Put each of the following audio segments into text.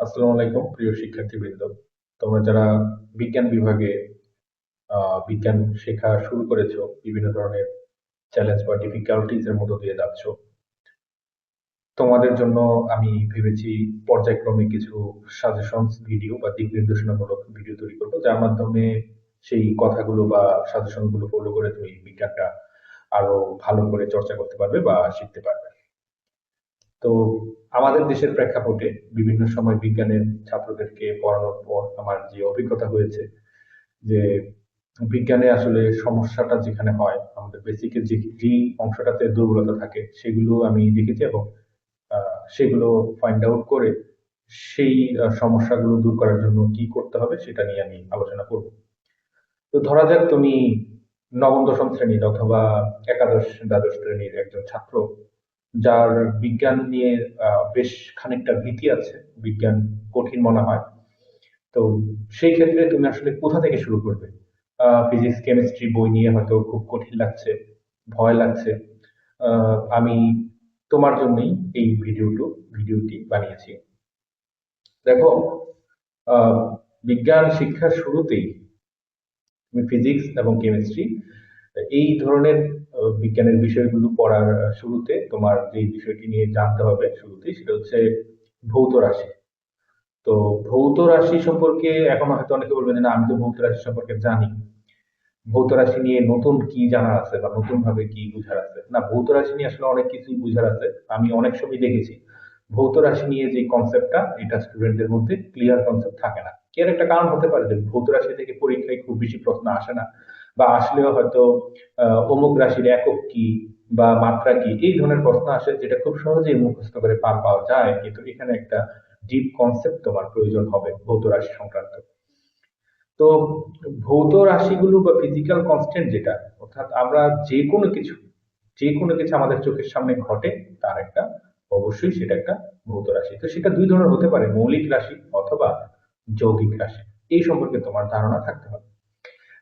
আসসালামু আলাইকুম প্রিয় শিক্ষার্থীবৃন্দ। তোমরা যারা বিজ্ঞান বিভাগে বিজ্ঞান শেখা শুরু করেছো, বিভিন্ন ধরনের চ্যালেঞ্জ বা ডিফিকাল্টিজ এর মধ্য দিয়ে যাচ্ছ, তোমাদের জন্য আমি ভেবেছি পর্যায়ক্রমে কিছু সাজেশনস ভিডিও বা দিক নির্দেশনামূলক ভিডিও তৈরি করবো, যার মাধ্যমে সেই কথাগুলো বা সাজেশন গুলো ফলো করে তুমি বিজ্ঞানটা আরো ভালো করে চর্চা করতে পারবে বা শিখতে পারবে। তো আমাদের দেশের প্রেক্ষাপটে বিভিন্ন সময় বিজ্ঞানের ছাত্রদেরকে পড়ানোর পর আমার যে অভিজ্ঞতা হয়েছে যে বিজ্ঞানে আসলে সমস্যাটা যেখানে হয়, আমাদের বেসিকের যে অংশটাতে দুর্বলতা থাকে সেগুলো আমি দেখেছি, এবং সেগুলো ফাইন্ড আউট করে সেই সমস্যাগুলো দূর করার জন্য কি করতে হবে সেটা নিয়ে আমি আলোচনা করব। তো ধরা যাক তুমি নবম দশম শ্রেণীর অথবা একাদশ দ্বাদশ শ্রেণীর একজন ছাত্র, যার বিজ্ঞান নিয়ে বেশ খানিকটা ভীতি আছে, বিজ্ঞান কঠিন মনে হয়। তো সেই ক্ষেত্রে তুমি আসলে কোথা থেকে শুরু করবে? ফিজিক্স কেমিস্ট্রি বই নিয়ে হয়তো খুব কঠিন লাগছে, ভয় লাগছে। আমি তোমার জন্যই এই ভিডিওটি বানিয়েছি। দেখো, আহ, বিজ্ঞান শিক্ষার শুরুতেই তুমি ফিজিক্স এবং কেমিস্ট্রি এই ধরনের বিজ্ঞানের বিষয়গুলো পড়ার শুরুতে তোমার যে বিষয়টি নিয়ে জানতে হবে শুরুতেই, সেটা হচ্ছে ভৌত রাশি। তো ভৌত রাশি সম্পর্কে এখন হয়তো অনেকে বলবেন যে, না আমি তো ভৌত রাশি সম্পর্কে জানি, ভৌত রাশি নিয়ে নতুন কি জানার আছে বা নতুন ভাবে কি বুঝার আছে। না, ভৌত রাশি নিয়ে আসলে অনেক কিছুই বুঝার আছে। আমি অনেক সময় দেখেছি ভৌত রাশি নিয়ে যে কনসেপ্টটা, এটা স্টুডেন্টদের মধ্যে ক্লিয়ার কনসেপ্ট থাকে না। এর একটা কারণ হতে পারে যে ভৌত রাশি থেকে পরীক্ষায় খুব বেশি প্রশ্ন আসে না, বা আসলেও হয়তো অমুক রাশির একক কি বা মাত্রা কি, এই ধরনের প্রশ্ন আসে যেটা খুব সহজেই মুখস্থ করে পার পাওয়া যায়, কিন্তু এখানে একটা ডিপ কনসেপ্ট তোমার প্রয়োজন হবে ভৌত রাশি সংক্রান্ত। তো ভৌত রাশিগুলো বা ফিজিক্যাল কনস্ট্যান্ট যেটা, অর্থাৎ আমরা যে কোনো কিছু যে কোনো কিছু আমাদের চোখের সামনে ঘটে, তার একটা অবশ্যই সেটা একটা ভৌত রাশি। তো সেটা দুই ধরনের হতে পারে, মৌলিক রাশি অথবা যৌগিক রাশি। এই সম্পর্কে তোমার ধারণা থাকতে হবে।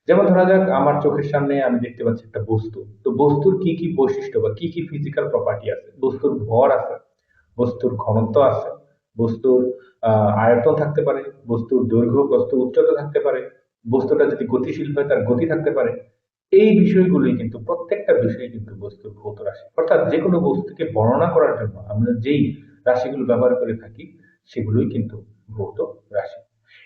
যেমন ধরা যাক, আমার চোখের সামনে আমি দেখতে পাচ্ছি একটা বস্তু। তো বস্তুর কি কি বৈশিষ্ট্য বা কি কি ফিজিক্যাল প্রপার্টি আছে? বস্তুর ভর আছে, বস্তুর ঘনত্ব আছে, বস্তুর আয়তন থাকতে পারে, বস্তুর দৈর্ঘ্য বস্তুর উচ্চতা থাকতে পারে, বস্তুটা যদি গতিশীল হয় তার গতি থাকতে পারে। এই বিষয়গুলোই কিন্তু, প্রত্যেকটা বিষয় কিন্তু বস্তুর ভৌত রাশি। অর্থাৎ যে কোনো বস্তুকে বর্ণনা করার জন্য আমরা যেই রাশিগুলো ব্যবহার করে থাকি, সেগুলোই কিন্তু ভৌত রাশি।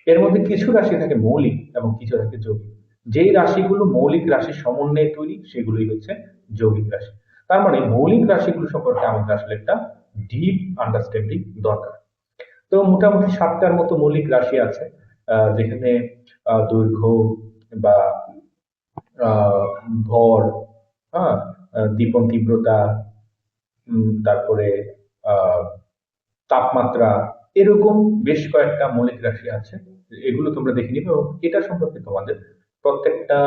এর মধ্যে কিছু রাশি থাকে মৌলিক এবং কিছু থাকে যৌগিক। যেই রাশিগুলো মৌলিক রাশির সমন্বয়ে তৈরি, সেগুলোই হচ্ছে যৌগিক রাশি। তার মানে মৌলিক রাশিগুলো সম্পর্কে আমাদের আসলে একটা ডিপ আন্ডারস্ট্যান্ডিং দরকার। তো মোটামুটি সাতটার মতো মৌলিক রাশি আছে, যেখানে দৈর্ঘ্য বা আহ, ভর, হ্যাঁ, দীপন তীব্রতা, তারপরে আহ তাপমাত্রা, এরকম বেশ কয়েকটা মৌলিক রাশি আছে। এগুলো তোমরা দেখে নিবে, এবং এটা সম্পর্কে তোমাদের প্রত্যেকটা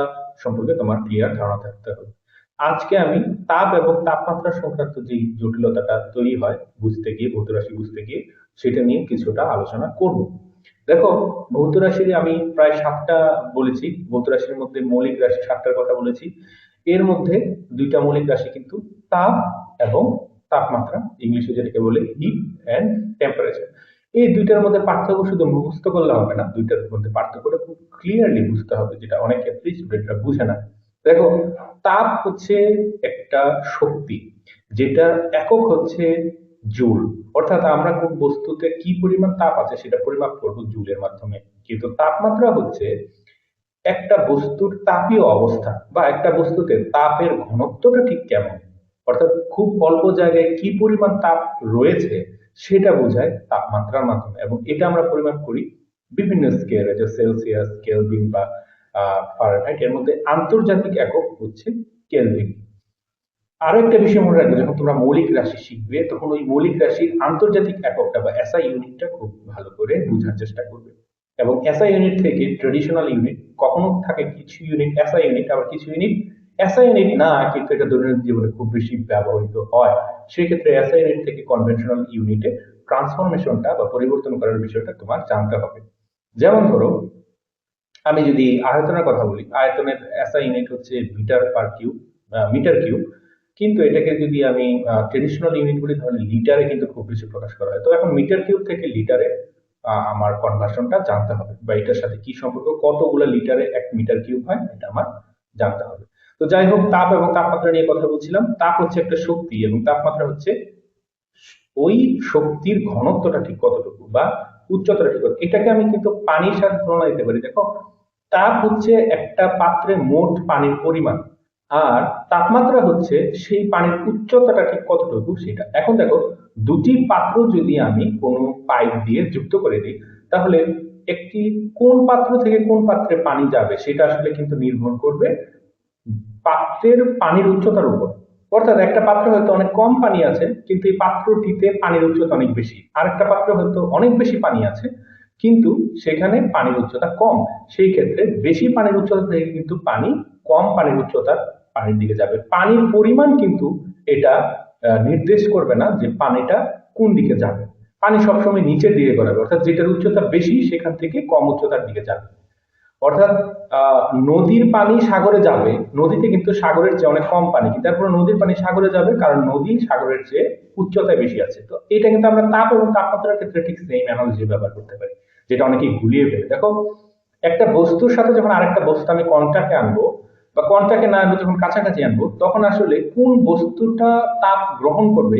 সম্পর্কে তোমার ক্লিয়ার ধারণা থাকতে হবে। আজকে আমি তাপ এবং তাপমাত্রা সংক্রান্ত যে জটিলতাটা তৈরি হয় বুঝতে গিয়ে, ভৌত রাশি বুঝতে গিয়ে, সেটা নিয়ে কিছুটা আলোচনা করব। দেখো, ভৌত রাশির আমি প্রায় সাতটা বলেছি, ভৌত রাশির মধ্যে মৌলিক রাশি সাতটার কথা বলেছি। এর মধ্যে দুইটা মৌলিক রাশি কিন্তু তাপ এবং তাপমাত্রা, ইংলিশে যেটাকে বলে হিট অ্যান্ড টেম্পারেচার। এই দুইটার মধ্যে পার্থক্য শুধু মুখস্থ করলে হবে না, দুইটার মধ্যে পার্থক্যটা খুব ক্লিয়ারলি বুঝতে হবে, যেটা অনেক ক্ষেত্রেই স্টুডেন্টরা বুঝে না। দেখো, তাপ হচ্ছে একটা শক্তি, যেটার একক হচ্ছে জুল। অর্থাৎ আমরা কোন বস্তুতে কি পরিমাণ তাপ আছে সেটা পরিমাপ করবো জুলের মাধ্যমে। কিন্তু তাপমাত্রা হচ্ছে একটা বস্তুর তাপীয় অবস্থা, বা একটা বস্তুতে তাপের ঘনত্বটা ঠিক কেমন, অর্থাৎ খুব অল্প জায়গায় কি পরিমাণ তাপ রয়েছে সেটা বোঝায় তাপমাত্রার মাধ্যমে। এবং এটা আমরা পরিমাপ করি বিভিন্ন স্কেল, যে সেলসিয়াস, কেলভিন বা ফারেনহাইট। এর মধ্যে আন্তর্জাতিক একক হচ্ছে কেলভিন। আরো একটা বিষয় মনে রাখবে, যখন তোমরা মৌলিক রাশি শিখবে তখন ওই মৌলিক রাশির আন্তর্জাতিক এককটা বা এসআই ইউনিটটা খুব ভালো করে বোঝার চেষ্টা করবে। এবং এসআই ইউনিট থেকে ট্রেডিশনাল ইউনিট, কখনো থাকে কিছু ইউনিট এসআই ইউনিট, আবার কিছু ইউনিট এসআই ইউনিট না, কিন্তু এটা দৈনন্দিন জীবনে খুব বেশি ব্যবহৃত হয়। সেক্ষেত্রে এসআই ইউনিট থেকে কনভেনশনাল ইউনিটে ট্রান্সফরমেশনটা বা পরিবর্তন করার বিষয়টা তোমার জানতে হবে। যেমন ধরো, আমি যদি আয়তনের কথা বলি, আয়তনের এসআই ইউনিট হচ্ছে metre per cube, metre cube. কিন্তু এটাকে যদি আমি ট্রেডিশনাল ইউনিট বলি, তাহলে লিটারে কিন্তু খুব বেশি প্রকাশ করা হয়। তো এখন মিটার কিউব থেকে লিটারে আমার কনভার্সনটা জানতে হবে, বা এটার সাথে কি সম্পর্ক, কতগুলো লিটারে 1 মিটার কিউব হয় এটা আমার জানতে হবে। তো যাই হোক, তাপ এবং তাপমাত্রা নিয়ে কথা বলছিলাম। তাপ হচ্ছে একটা শক্তি এবং তাপমাত্রা হচ্ছে ওই শক্তির ঘনত্বটা ঠিক কতটুকু বা উচ্চতাটা ঠিক কত। এটাকে আমি কিন্তু পানির সাথে তুলনা দিতে পারি। দেখো, তাপ হচ্ছে একটা পাত্রে মোট পানির পরিমাণ, আর তাপমাত্রা হচ্ছে সেই পানির উচ্চতাটা ঠিক কতটুকু সেটা। এখন দেখো, দুটি পাত্র যদি আমি কোনো পাইপ দিয়ে যুক্ত করে দিই, তাহলে একটি কোন পাত্র থেকে কোন পাত্রে পানি যাবে সেটা আসলে কিন্তু নির্ভর করবে পাত্রের পানির উচ্চতার উপর। অর্থাৎ একটা পাত্রে হয়তো অনেক কম পানি আছে, কিন্তু এই পাত্রটিতে পানির উচ্চতা অনেক বেশি। আরেকটা পাত্রে হয়তো অনেক বেশি পানি আছে, কিন্তু সেখানে পানির উচ্চতা কম। সেই ক্ষেত্রে বেশি পানির উচ্চতা থেকে কিন্তু পানি কম পানির উচ্চতার পানির দিকে যাবে। পানির পরিমাণ কিন্তু এটা নির্দেশ করবে না যে পানিটা কোন দিকে যাবে। পানি সবসময় নিচের দিকে গড়াবে, অর্থাৎ যেটার উচ্চতা বেশি সেখান থেকে কম উচ্চতার দিকে যাবে। অর্থাৎ নদীর পানি সাগরে যাবে, নদীতে কিন্তু সাগরের চেয়ে অনেক কম পানি, কিন্তু তারপরে নদীর পানি সাগরে যাবে কারণ নদী সাগরের চেয়ে উচ্চতায় বেশি আছে। তো এটা কিন্তু আমরা তাপ এবং তাপমাত্রার ক্ষেত্রে ঠিক সেম অ্যানালজি ব্যবহার করতে পারি, যেটা অনেকেই গুলিয়ে ফেলে। দেখো, একটা বস্তুর সাথে যখন আরেকটা বস্তু আমি কন্টাক্টে আনবো, বা কন্টাক্টে না আনবো, যখন কাছাকাছি আনবো, তখন আসলে কোন বস্তুটা তাপ গ্রহণ করবে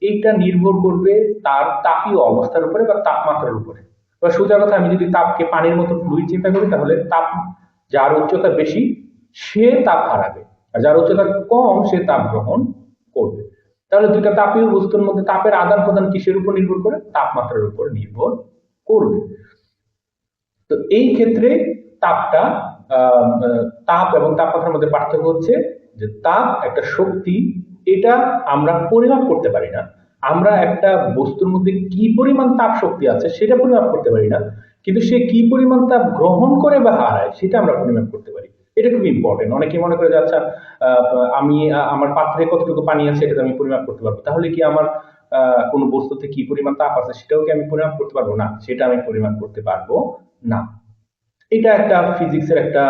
এইটা নির্ভর করবে তার তাপীয় অবস্থার উপরে বা তাপমাত্রার উপরে। বা সোজা কথা, আমি যদি তাপকে পানির মতো ফ্লুইড চিন্তা করি, তাহলে তাপ যার উচ্চতা বেশি সে তাপ হারাবে, আর যার উচ্চতা কম সে তাপ গ্রহণ করবে। তাহলে দুইটা তাপীয় বস্তুর মধ্যে তাপের আদান প্রদান কিসের উপর নির্ভর করে? তাপমাত্রার উপর নির্ভর করবে। তো এই ক্ষেত্রে তাপটা তাপ এবং তাপমাত্রার মধ্যে পার্থক্য হচ্ছে যে তাপ একটা শক্তি, এটা আমরা পরিমাপ করতে পারি না। আমরা একটা বস্তুর মধ্যে কি পরিমাণ তাপ শক্তি আছে সেটা পরিমাপ করতে পারি না, কিন্তু সে কি পরিমাণ তাপ গ্রহণ করে বা হারায় সেটা আমরা পরিমাপ করতে পারি। এটা খুব ইম্পর্টেন্ট। অনেকে মনে করে যে আচ্ছা, আমি আমার পাত্রে কতটুকু পানি আছে এটা আমি পরিমাপ করতে পারবো, তাহলে কি আমার কোনো বস্তুতে কি পরিমাণ তাপ আছে সেটাও কি আমি পরিমাপ করতে পারবো? না, সেটা আমি পরিমাপ করতে পারবো না। এটা একটা ফিজিক্সের একটা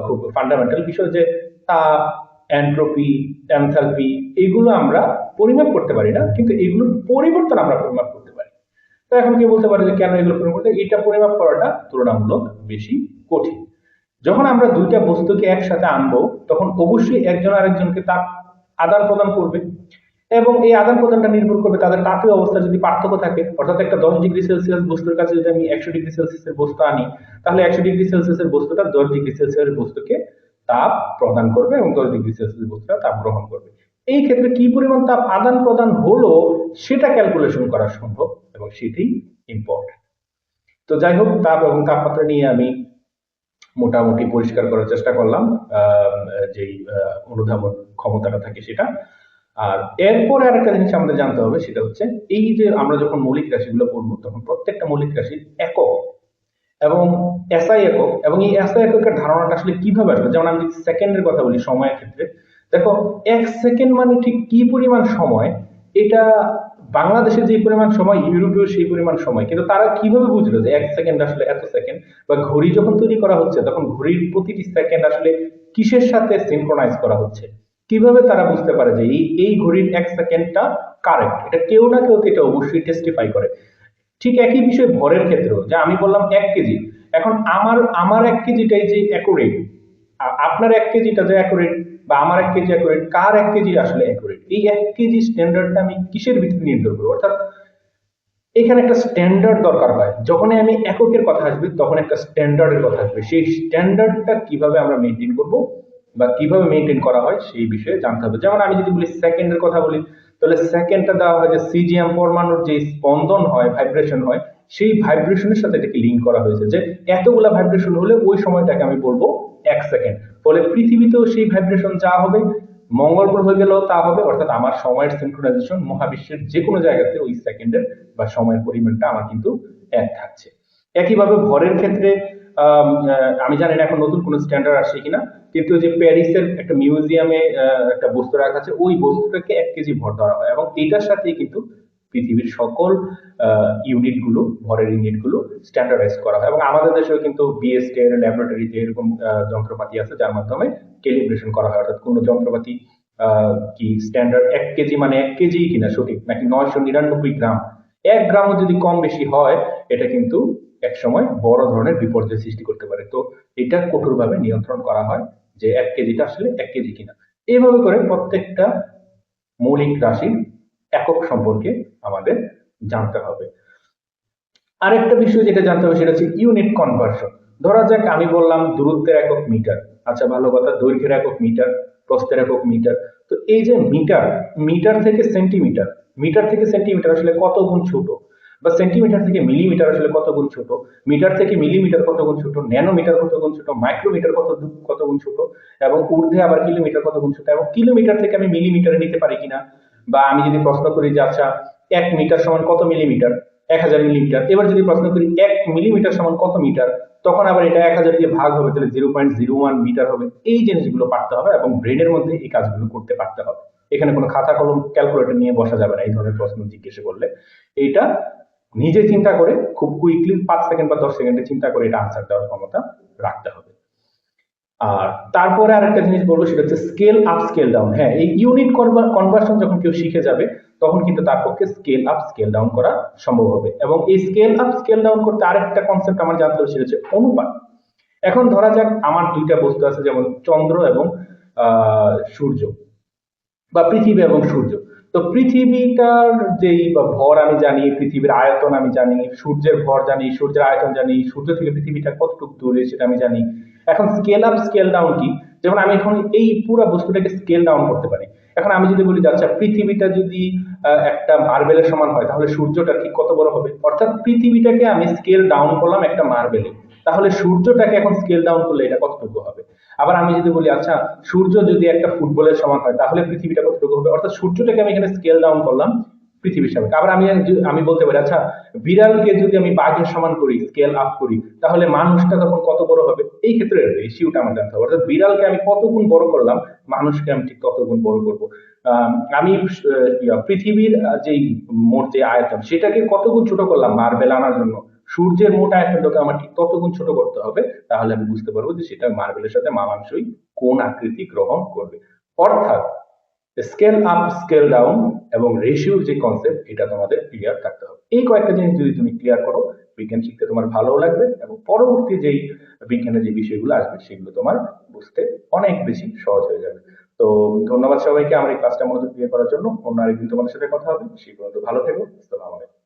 খুব ফান্ডামেন্টাল বিষয় যে তাপ, এন্ট্রপি, এনথালপি, এগুলো আমরা পরিমাপ করতে পারি না, কিন্তু এগুলোর পরিবর্তন আমরা পরিমাপ করতে পারি। তো এখন কেউ বলতে পারে যে কেন এগুলো পরিমাপ করতে? এটা পরিমাপ করাটা তুলনামূলক বেশি কঠিন। যখন আমরা দুইটা বস্তুকে একসাথে আনবো, তখন অবশ্যই একজন আরেকজনকে তাপ আদান প্রদান করবে, এবং এই আদান প্রদানটা নির্ভর করবে তাদের তাপীয় অবস্থার যদি পার্থক্য থাকে। অর্থাৎ একটা 10 ডিগ্রি সেলসিয়াস বস্তুর কাছে যদি আমি 100 ডিগ্রি সেলসিয়াসের বস্তু আনি, তাহলে 100 ডিগ্রি সেলসিয়াসের বস্তুটা 10 ডিগ্রি সেলসিয়াসের বস্তুকে তাপ প্রদান করবে এবং 10 ডিগ্রি সেলসিয়াস বস্তুটা তাপ গ্রহণ করবে। এই ক্ষেত্রে কি পরিমাণ তাপ আদান প্রদান হলো সেটা ক্যালকুলেশন করা সম্ভব, এবং সেটাই ইম্পর্টেন্ট। তো যাই হোক, তাপ এবং তাপমাত্রা নিয়ে আমি মোটামুটি পরিষ্কার করার চেষ্টা করলাম যেই অনুধাবন ক্ষমতাটা থাকে সেটা। আর এরপরে আরেকটা জিনিস আমাদের জানতে হবে, সেটা হচ্ছে এই যে আমরা যখন মৌলিক রাশিগুলো পড়বো, তখন প্রত্যেকটা মৌলিক রাশির একক এবং এসআই একক, এবং এই এসআই এককের ধারণাটা আসলে কিভাবে আসবে। যেমন আমি যদি সেকেন্ডের কথা বলি সময়ের ক্ষেত্রে, দেখো 1 সেকেন্ড মানে ঠিক কি পরিমাণ সময়, এটা বাংলাদেশে যে পরিমাণ সময়, ইউরোপেও সেই পরিমাণ সময়, কিন্তু তারা কিভাবে বুঝলো যে 1 সেকেন্ড আসলে এত সেকেন্ড? বা ঘড়ি যখন তৈরি করা হচ্ছে, তখন ঘড়ির প্রতিটি সেকেন্ড আসলে কিসের সাথে সিনক্রোনাইজ করা হচ্ছে? কিভাবে তারা বুঝতে পারে যে এই এই ঘড়ির 1 সেকেন্ডটা কারেক্ট? এটা কেউ না কেউ তো এটা অবশ্যই টেস্টিফাই করে। ঠিক একই বিষয় ভরের ক্ষেত্রেও, যে আমি বললাম 1 কেজি, এখন আমার আমার 1 কেজিটাই যে অ্যাকুরেট, আপনার 1 কেজিটা যে অ্যাকুরেট, বা আমার 1 কেজি অ্যাকুরেট, কার 1 কেজি আসলে অ্যাকুরেট, এই 1 কেজি স্ট্যান্ডার্ডটা আমি কিসের ভিত্তিতে নির্ধারণ করবো? অর্থাৎ এখানে একটা স্ট্যান্ডার্ড দরকার হয়। যখনই আমি এককের কথা আসবে তখন একটা স্ট্যান্ডার্ডের কথা আসবে। সেই স্ট্যান্ডার্ডটা কিভাবে আমরা মেনটেন করব বা কিভাবে মেনটেন করা হয় সেই বিষয়ে জানতে হবে। যেমন আমি যদি বলি সেকেন্ডের কথা বলি, তাহলে সেকেন্ডটা দেওয়া হয় যে সিজিএম পরমাণুর যে স্পন্দন হয়, ভাইব্রেশন হয়, সেই ভাইব্রেশনের সাথে এটাকে লিঙ্ক করা হয়েছে যে এতগুলা ভাইব্রেশন হলে ওই সময়টাকে আমি বলবো 1 সেকেন্ড। ফলে পৃথিবীতেও সেই ভাইব্রেশন যা হবে, মঙ্গল গ্রহে গেলেও তা হবে। অর্থাৎ আমার সময়ের সিনক্রোনাইজেশন মহাবিশ্বের যে কোনো জায়গাতে ওই সেকেন্ডের বা সময়ের পরিমাণটা আমার কিন্তু এক থাকছে। একইভাবে ভরের ক্ষেত্রে আমি জানি না এখন নতুন কোনো স্ট্যান্ডার্ড আসছে কিনা, কিন্তু যে প্যারিসের একটা মিউজিয়ামে একটা বস্তু রাখা আছে, ওই বস্তুটাকে 1 কেজি ভর ধরা হয়, এবং এটার সাথেই কিন্তু পৃথিবীর সকল ইউনিটগুলো, ভরের ইউনিটগুলো স্ট্যান্ডার্ডাইজ করা হয়। এবং আমাদের দেশেও কিন্তু বিএসটি এর ল্যাবরেটরিতে এরকম যন্ত্রপাতি আছে যার মাধ্যমে ক্যালিব্রেশন করা হয়। অর্থাৎ কোনো যন্ত্রপাতি কি স্ট্যান্ডার্ড 1 কেজি মানে 1 কেজি কিনা সঠিক, নাকি 999 গ্রাম, 1 গ্রামও যদি কম বেশি হয়, এটা কিন্তু একসময় বড় ধরনের বিপর্যয় সৃষ্টি করতে পারে। তো এটা কঠোরভাবে নিয়ন্ত্রণ করা হয় যে 1 কেজিটা আসলে 1 কেজি কিনা। এইভাবে করে প্রত্যেকটা মৌলিক রাশির একক সম্পর্কে আমাদের জানতে হবে। আরেকটা বিষয় যেটা জানতে হবে সেটা হচ্ছে ইউনিট কনভার্সন। ধরা যাক আমি বললাম দূরত্বের একক মিটার। আচ্ছা, ভালো কথা, দৈর্ঘ্যের একক মিটার, প্রস্থের একক মিটার। তো এই যে মিটার, মিটার থেকে সেন্টিমিটার, মিটার থেকে সেন্টিমিটার আসলে কত গুণ ছোট, বা সেন্টিমিটার থেকে মিলিমিটার আসলে কত গুণ ছোট, মিটার থেকে মিলিমিটার কত গুণ ছোট, ন্যানোমিটার কত গুণ ছোট, মাইক্রোমিটার কত গুণ ছোট, এবং ঊর্ধ্বে আবার কিলোমিটার কত গুণ ছোট, এবং কিলোমিটার থেকে আমি মিলিমিটারে নিতে পারি কিনা। বা আমি যদি প্রশ্ন করি যে আচ্ছা 1 মিটার সমান কত মিলিমিটার, 1000 মিলিমিটার। এবার যদি প্রশ্ন করি 1 মিলিমিটার সমান কত মিটার, তখন আবার এটা 1000 দিয়ে ভাগ হবে, তাহলে 0.01 মিটার হবে। এই জিনিসগুলো পারতে হবে এবং ব্রেনের মধ্যে এই কাজগুলো করতে পারতে হবে। এখানে কোনো খাতা কলম ক্যালকুলেটর নিয়ে বসা যাবে না এই ধরনের প্রশ্ন জিজ্ঞেস করলে। এইটা নিজে চিন্তা করে খুব কুইকলি 5 সেকেন্ড বা 10 সেকেন্ডে চিন্তা করে এটা আনসার দেওয়ার ক্ষমতা রাখতে হবে। আর তারপরে আরেকটা জিনিস বলবো সেটা হচ্ছে স্কেল আপ স্কেল ডাউন। হ্যাঁ, এই ইউনিট কনভার্সন যখন কেউ শিখে যাবে তখন কিন্তু তার পক্ষে স্কেল আপ স্কেল ডাউন করা সম্ভব হবে। এবং এই স্কেল আপ স্কেল ডাউন করতে আরেকটা কনসেপ্ট আমার জানতে হবে সেটা হচ্ছে অনুপাত। এখন ধরা যাক আমার দুইটা বস্তু আছে, যেমন চন্দ্র এবং সূর্য, বা পৃথিবী এবং সূর্য। তো পৃথিবীটার যেই ভর আমি জানি, পৃথিবীর আয়তন আমি জানি, সূর্যের ভর জানি, সূর্যের আয়তন জানি, সূর্য থেকে পৃথিবীটা কতটুকু দূরে সেটা আমি জানি। এখন স্কেল আপ স্কেল ডাউন কি? যেমন আমি এখন এই পুরো বস্তুটাকে স্কেল ডাউন করতে পারি। এখন আমি যদি বলি যে আচ্ছা পৃথিবীটা যদি একটা মার্বেলের সমান হয়, তাহলে সূর্যটা ঠিক কত বড় হবে? অর্থাৎ পৃথিবীটাকে আমি স্কেল ডাউন করলাম একটা মার্বেলে, তাহলে সূর্যটাকে এখন স্কেল ডাউন করলে এটা কতটুকু হবে? আবার আমি যদি বলি আচ্ছা সূর্য যদি একটা ফুটবলের সমান হয়, তাহলে পৃথিবীটা কতটুকু হবে? অর্থাৎ সূর্যটাকে আমি এখানে স্কেল ডাউন করলাম পৃথিবীর সাপেক্ষে। আবার আমি বলতে পারি আচ্ছা বিড়ালকে যদি আমি বাঘের সমান করি, স্কেল আপ করি, তাহলে মানুষটা তখন কত বড় হবে? এই ক্ষেত্রে রেশিওটা আমার জানতে হবে। অর্থাৎ বিড়ালকে আমি কত গুণ বড় করলাম, মানুষকে আমি ঠিক তত গুণ বড় করবো। আমি পৃথিবীর যেই মোট যে আয়তন সেটাকে কত গুণ ছোট করলাম মার্বেল আনার জন্য, সূর্যের মোট আয়তনটাকে আমার ঠিক তত গুণ ছোট করতে হবে, তাহলে আমি বুঝতে পারবো যে সেটা মার্বেলের সাথে মানানসই কোন আকৃতি গ্রহণ করবে। অর্থাৎ স্কেল আপ স্কেল ডাউন এবং রেশিওর যে কনসেপ্ট, এটা তোমাদের ক্লিয়ার থাকতে হবে। এই কয়েকটা জিনিস যদি তুমি ক্লিয়ার করো, বিজ্ঞান শিখতে তোমার ভালোও লাগবে এবং পরবর্তী যেই বিজ্ঞানের যে বিষয়গুলো আসবে সেগুলো তোমার বুঝতে অনেক বেশি সহজ হয়ে যাবে। তো ধন্যবাদ সবাইকে আমার এই ক্লাসটা মনোযোগ দিয়ে করার জন্য। অন্য আরেকদিন তোমাদের সাথে কথা হবে। সেই পর্যন্ত ভালো থেকো। আসসালামু আলাইকুম।